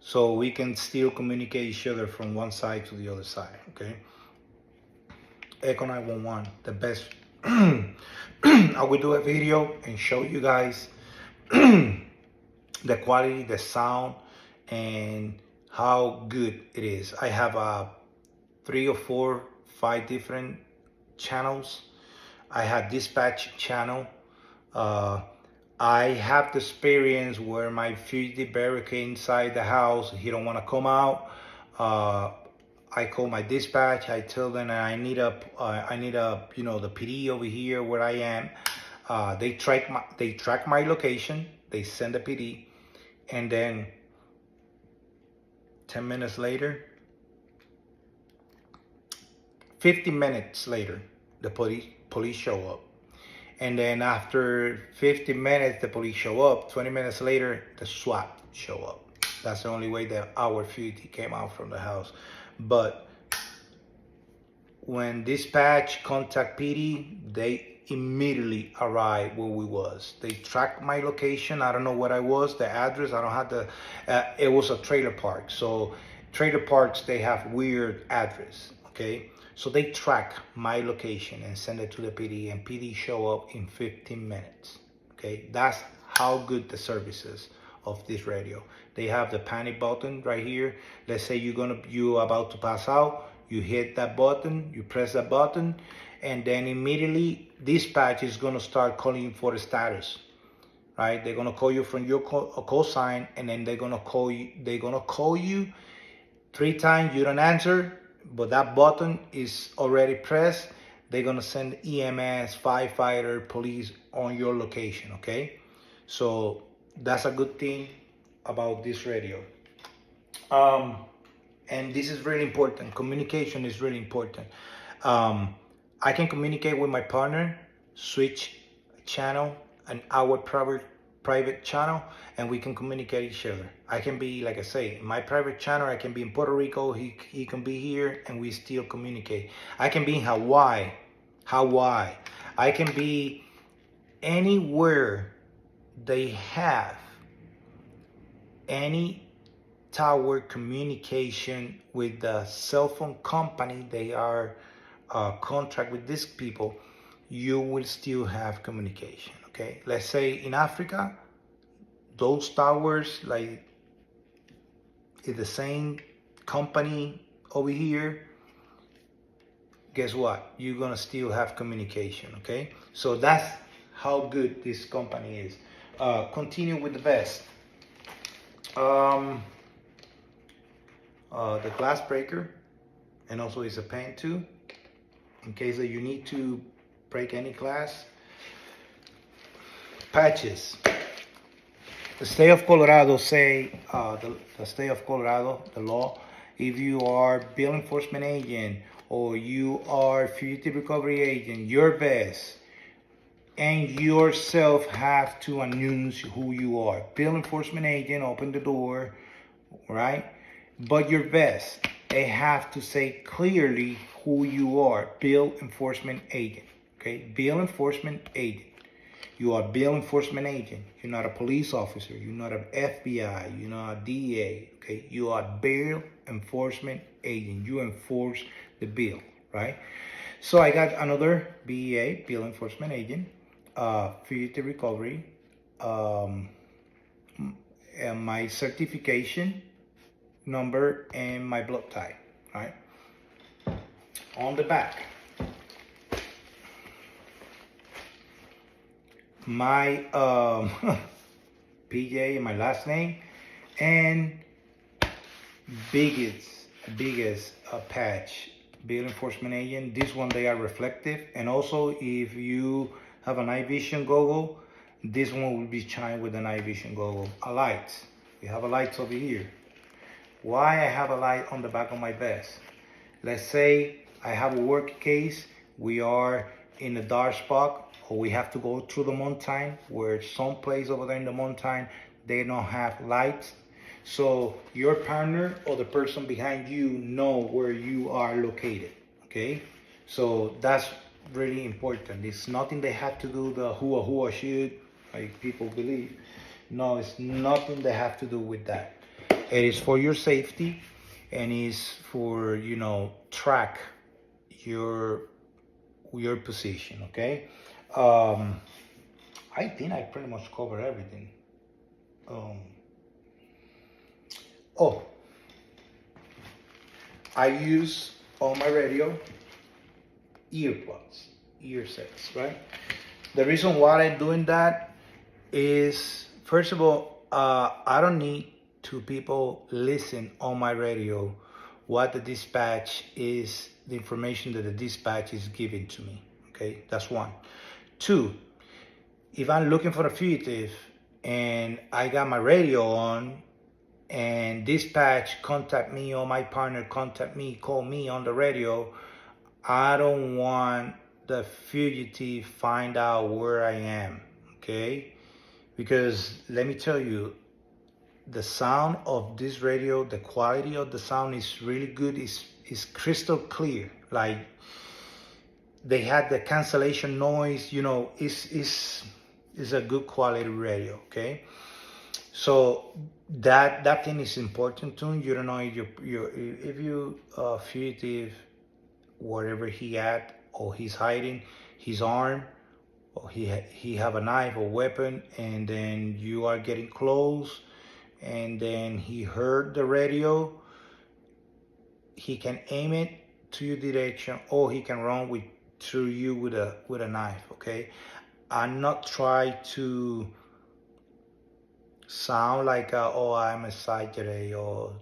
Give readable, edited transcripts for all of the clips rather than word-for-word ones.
so we can still communicate each other from one side to the other side. Okay. Echo 911, the best. I will do a video and show you guys the quality, the sound, and how good it is. I have 3 or 4, 5 different channels. I have dispatch channel. Uh, I have the experience where my fugitive barricade inside the house. He don't want to come out. I call my dispatch. I tell them I need a, the PD over here where I am. They track my location. They send the PD, and then 10 minutes later, 50 minutes later, the police show up. And then after 50 minutes, the police show up. 20 minutes later, the SWAT show up. That's the only way that our fugitive came out from the house. But when dispatch contact PD, they immediately arrived where we was. They tracked my location. I don't know what I was, the address. I don't have the, it was a trailer park. So trailer parks, they have weird address, okay? So they track my location and send it to the PD, and PD show up in 15 minutes, okay? That's how good the service is of this radio. They have the panic button right here. Let's say you're about to pass out, you hit that button, you press that button, and then immediately dispatch is gonna start calling you for the status, right? They're gonna call you from your call sign, and then they're gonna call you 3 times, you don't answer, but that button is already pressed. They're gonna send EMS, firefighter, police on your location, okay? So that's a good thing about this radio. And this is really important. Communication is really important. I can communicate with my partner, switch channel, and our private channel, and we can communicate each other. I can be, like I say, in my private channel, I can be in Puerto Rico, he can be here, and we still communicate. I can be in Hawaii. I can be anywhere they have any tower communication with the cell phone company. They are contract with these people. You will still have communication, okay? Let's say in Africa, those towers, like, is the same company over here. Guess what? You're gonna still have communication, okay? So that's how good this company is. Continue with the best. The glass breaker, and also it's a pen too, in case that you need to break any glass. Patches. The state of Colorado say, the state of Colorado, the law, if you are bill enforcement agent or you are fugitive recovery agent, your vest and yourself have to announce who you are. Bill enforcement agent, open the door, right? But your vest, they have to say clearly who you are. Bill enforcement agent, okay? Bill enforcement agent. You are a bill enforcement agent. You're not a police officer. You're not an FBI. You're not a DA. Okay? You are a bill enforcement agent. You enforce the bill, right? So I got another BEA, bill enforcement agent, fugitive recovery, and my certification number and my blood type, right? On the back, my PJ and my last name, and biggest patch, bill enforcement agent. This one, they are reflective, and also if you have a night vision goggle, this one will be shined with the night vision goggle. A light, we have a light over here. Why I have a light on the back of my vest? Let's say I have a work case, we are in a dark spot, or we have to go through the mountain, where some place over there in the mountain, they don't have lights. So your partner or the person behind you know where you are located, okay? So that's really important. It's nothing they have to do the hua shoot, like people believe. No, it's nothing they have to do with that. It is for your safety, and is for, track your position. Okay. Um, I think I pretty much covered everything. Um, oh, I use on my radio earplugs, ear sets, right? The reason why I'm doing that is, first of all, I don't need to people listen on my radio what the dispatch is, the information that the dispatch is giving to me. Okay, that's one. Two, if I'm looking for a fugitive and I got my radio on and dispatch contact me or my partner contact me, call me on the radio, I don't want the fugitive find out where I am, okay? Because let me tell you, the sound of this radio, the quality of the sound is really good. It's crystal clear. Like, they had the cancellation noise, it's a good quality radio, okay? So that thing is important too. You don't know if you fugitive, wherever he at, or he's hiding his arm, or he have a knife or weapon, and then you are getting close, and then he heard the radio. He can aim it to your direction, or he can run through you with a knife. Okay, I'm not trying to sound like oh, I'm exaggerating, or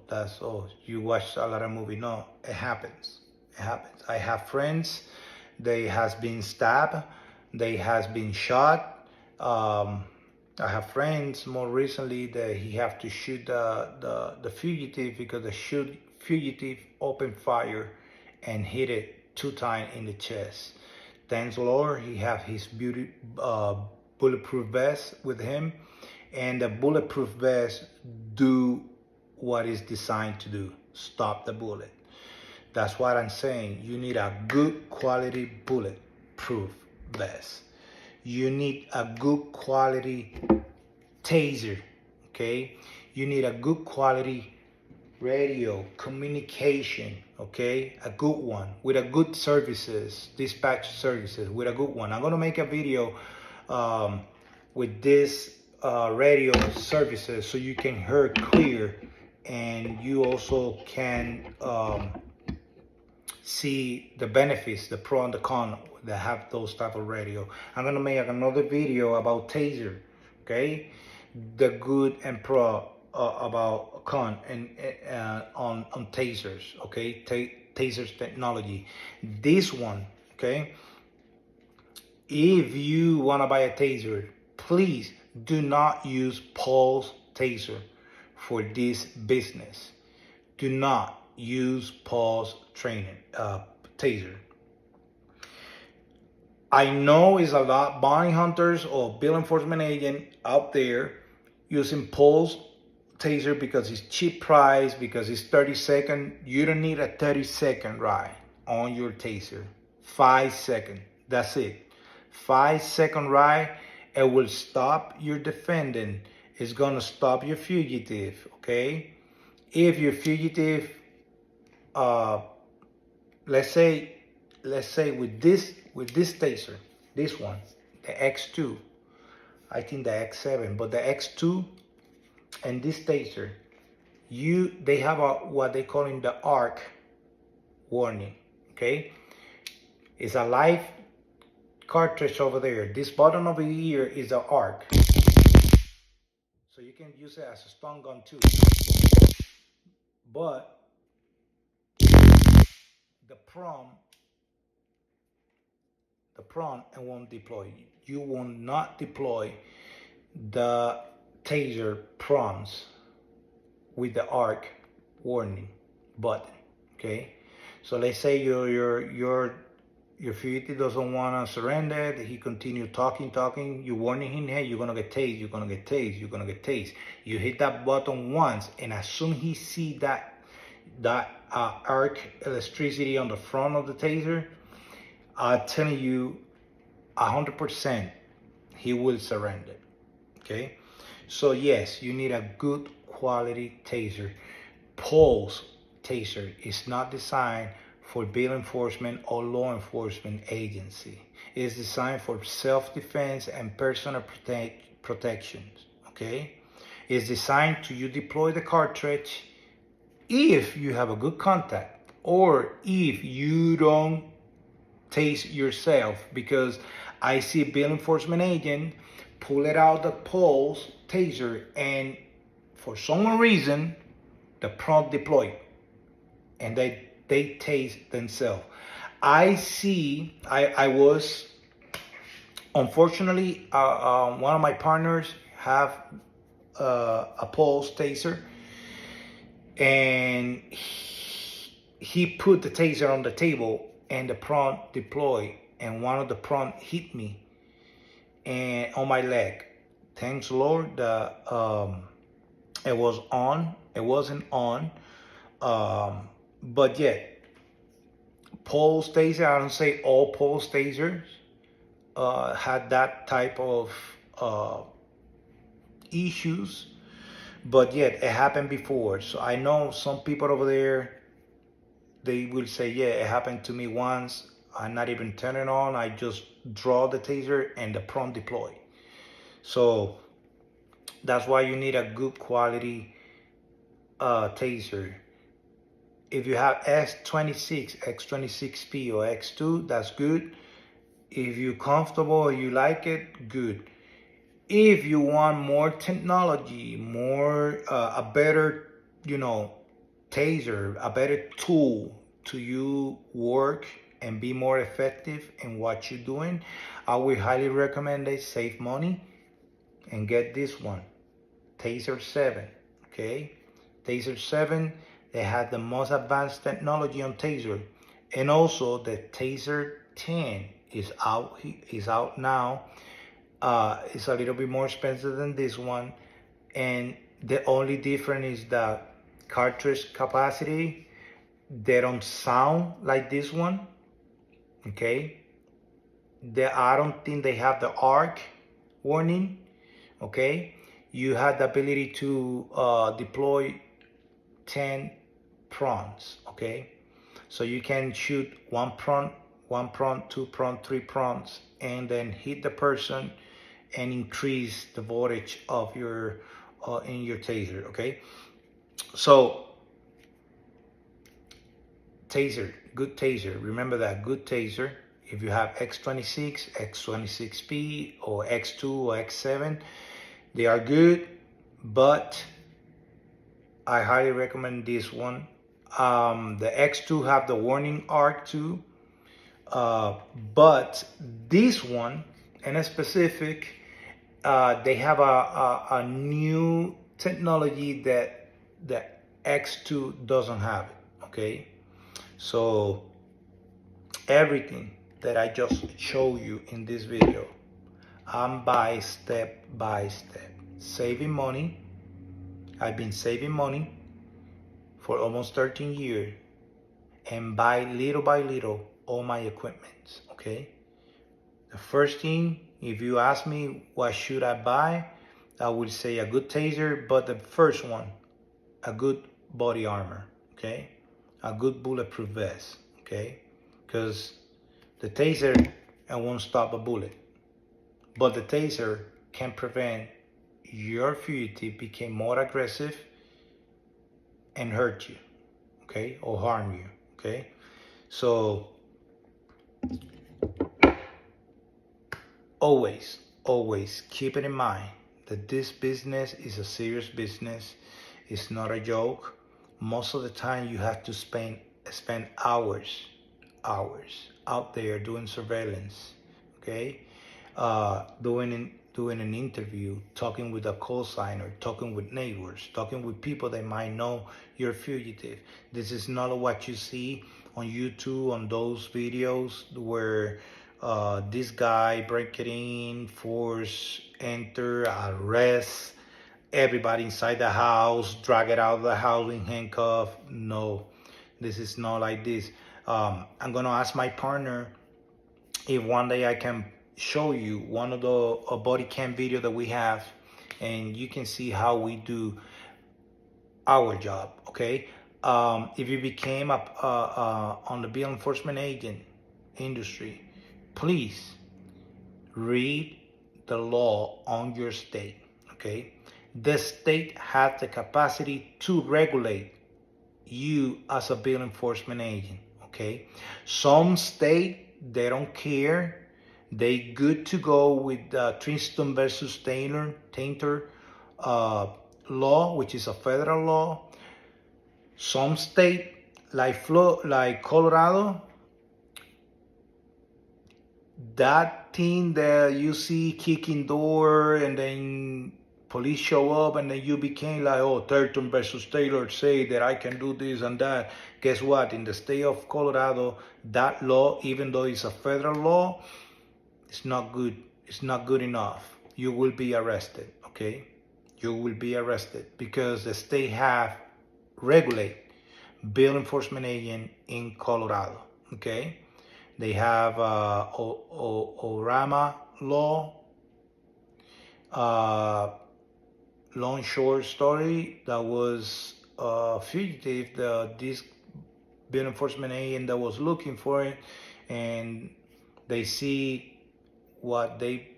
you watch a lot of movie. No, it happens. It happens. I have friends, they has been stabbed, they has been shot. I have friends more recently that he have to shoot the fugitive because the fugitive opened fire and hit it 2 times in the chest. Thanks Lord, he have his bulletproof vest with him, and the bulletproof vest do what it's designed to do: stop the bullet. That's what I'm saying. You need a good quality bulletproof vest. You need a good quality taser, okay? You need a good quality radio communication, okay? A good one with a good services, dispatch services with a good one. I'm gonna make a video with this radio services so you can hear clear, and you also can see the benefits, the pro and the con that have those type of radio. I'm gonna make another video about taser, okay? The good and pro about con and on tasers, okay? Tasers technology. This one, okay? If you wanna buy a taser, please do not use Pulse Taser for this business. Do not use Pulse taser. I know it's a lot bounty hunters or bill enforcement agent out there using Pulse taser because it's cheap price, because it's 30-second. You don't need a 30-second ride on your taser. 5 seconds, that's it. 5-second ride, it will stop your defendant. It's gonna stop your fugitive, okay? If your fugitive, let's say with this taser, this one, the X2, I think the X7, but the X2 and this taser, they have what they call in the arc warning, okay? It's a live cartridge over there. This button over here is an arc, so you can use it as a stun gun too. But the prompt and won't deploy. You will not deploy the taser prompts with the arc warning button. Okay, so let's say your fugitive doesn't want to surrender. He continue talking. You warning him, hey, you're gonna get tased. You're gonna get tased. You're gonna get tased. You hit that button once, and as soon as he see that arc electricity on the front of the taser, I'm telling you, 100%, he will surrender. Okay, so yes, you need a good quality taser. pulse taser is not designed for bill enforcement or law enforcement agency. It is designed for self-defense and personal protections. Okay, it's designed to you deploy the cartridge if you have a good contact or if you don't tase yourself, because I see bill enforcement agent pull it out the pulse taser and for some reason the prompt deploy and they tase themselves. I was unfortunately one of my partners have a pulse taser, and he put the taser on the table and the prompt deployed, and one of the prompt hit me and on my leg. Thanks Lord, it was on. It wasn't on, but yet pulse taser. I don't say all pulse tasers had that type of issues, but yet it happened before. So I know some people over there, they will say, yeah, it happened to me once. I'm not even turning on. I just draw the taser and the prompt deploy. So that's why you need a good quality taser. If you have X26, X26P or X2, that's good. If you're comfortable or you like it, good. If you want more technology, more a better, taser, a better tool to you work and be more effective in what you're doing, I would highly recommend it. Save money and get this one, Taser 7. Okay, Taser 7. They have the most advanced technology on taser, and also the Taser 10 is out now. It's a little bit more expensive than this one, and the only difference is the cartridge capacity. They don't sound like this one. Okay, I don't think they have the arc warning. Okay, you have the ability to deploy 10 prompts. Okay, so you can shoot one prompt, two prompt, three prompts, and then hit the person and increase the voltage of your in your taser. Okay, so taser, good taser. Remember that, good taser. If you have X26, X26P, or X2 or X7, they are good, but I highly recommend this one. The X2 have the warning arc too, but this one in a specific, they have a new technology that the X2 doesn't have. Okay, so everything that I just show you in this video, I'm by step saving money. I've been saving money for almost 13 years and by little all my equipment. Okay, the first thing, if you ask me what should I buy, I would say a good taser, but the first one, a good body armor. Okay, a good bulletproof vest. Okay, because the taser, it won't stop a bullet, but the taser can prevent your fugitive become more aggressive and hurt you, okay, or harm you. Okay, so always keep it in mind that this business is a serious business. It's not a joke. Most of the time you have to spend hours out there doing surveillance. Okay, doing an interview, talking with a call signer, talking with neighbors, talking with people that might know you're fugitive. This is not what you see on YouTube, on those videos where this guy break it in, force, enter, arrest everybody inside the house, drag it out of the house in handcuff. No, this is not like this. I'm gonna ask my partner if one day I can show you one of the body cam video that we have, and you can see how we do our job. Okay. okay? If you became on the bill enforcement agent industry, please read the law on your state, okay? The state has the capacity to regulate you as a bill enforcement agent, okay? Some state, they don't care. They good to go with Tristan versus Tainter law, which is a federal law. Some state, like Colorado, that thing that you see kicking door and then police show up and then you became like, oh, Turton versus Taylor say that I can do this and that. Guess what? In the state of Colorado, that law, even though it's a federal law, it's not good. It's not good enough. You will be arrested, okay? You will be arrested because the state have regulate bill enforcement agent in Colorado, okay? They have ORAMA law, long short story, that was a fugitive, this bill enforcement agent that was looking for it, and they see what they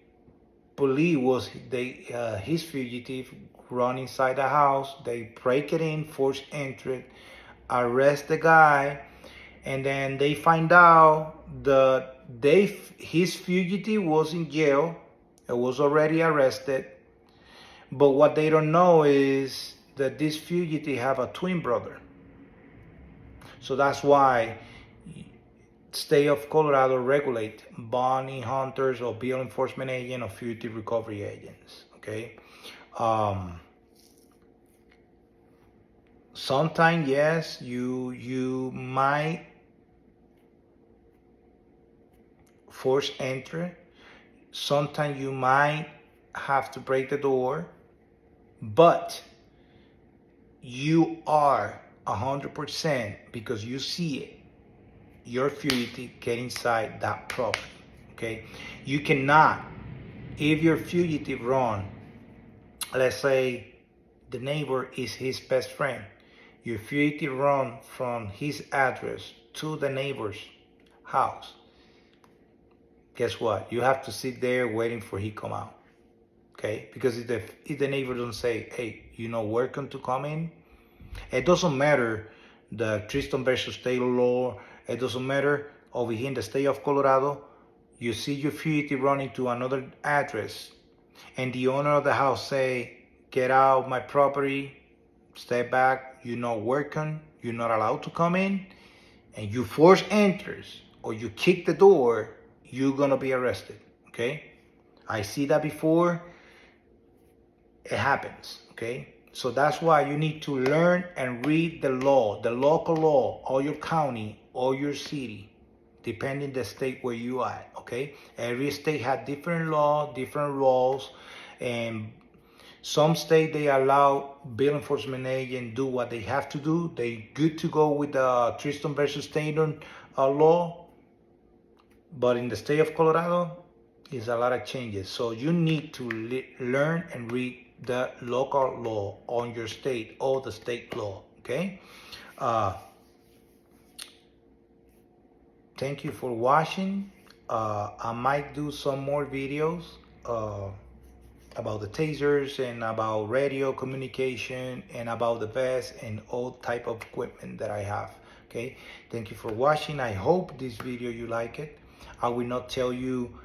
believe was his fugitive run inside the house. They break it in, force entry, arrest the guy, and then they find out that his fugitive was in jail. It was already arrested. But what they don't know is that this fugitive have a twin brother. So that's why state of Colorado regulate bounty hunters or bill enforcement agent or fugitive recovery agents, okay? Sometimes, yes, you might force entry. Sometimes you might have to break the door, but you are 100% because you see it, your fugitive get inside that property, okay? You cannot, if your fugitive run, let's say the neighbor is his best friend, your fugitive run from his address to the neighbor's house, guess what? You have to sit there waiting for he come out, okay? Because if the neighbor don't say, hey, welcome to come in, it doesn't matter the Tristan versus Taylor law, it doesn't matter over here in the state of Colorado, you see your fugitive running to another address, and the owner of the house say, get out of my property, step back, you're not working, you're not allowed to come in, and you force enters or you kick the door, you're gonna be arrested, okay? I see that before, it happens, okay? So that's why you need to learn and read the law, the local law, or your county, or your city, depending the state where you are, okay? Every state has different law, different rules, and some state they allow bill enforcement agent do what they have to do. They good to go with the Tristan versus Taylor law, but in the state of Colorado, there's a lot of changes. So you need to learn and read the local law on your state or the state law, okay? Thank you for watching. I might do some more videos about the tasers and about radio communication and about the vest and all type of equipment that I have, okay? Thank you for watching. I hope this video you like it. I will not tell you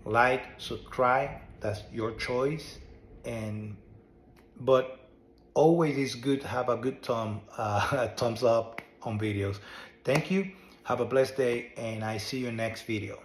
like, subscribe, that's your choice, but always is good to have a good thumbs up on videos. Thank you, have a blessed day, and I see you next video.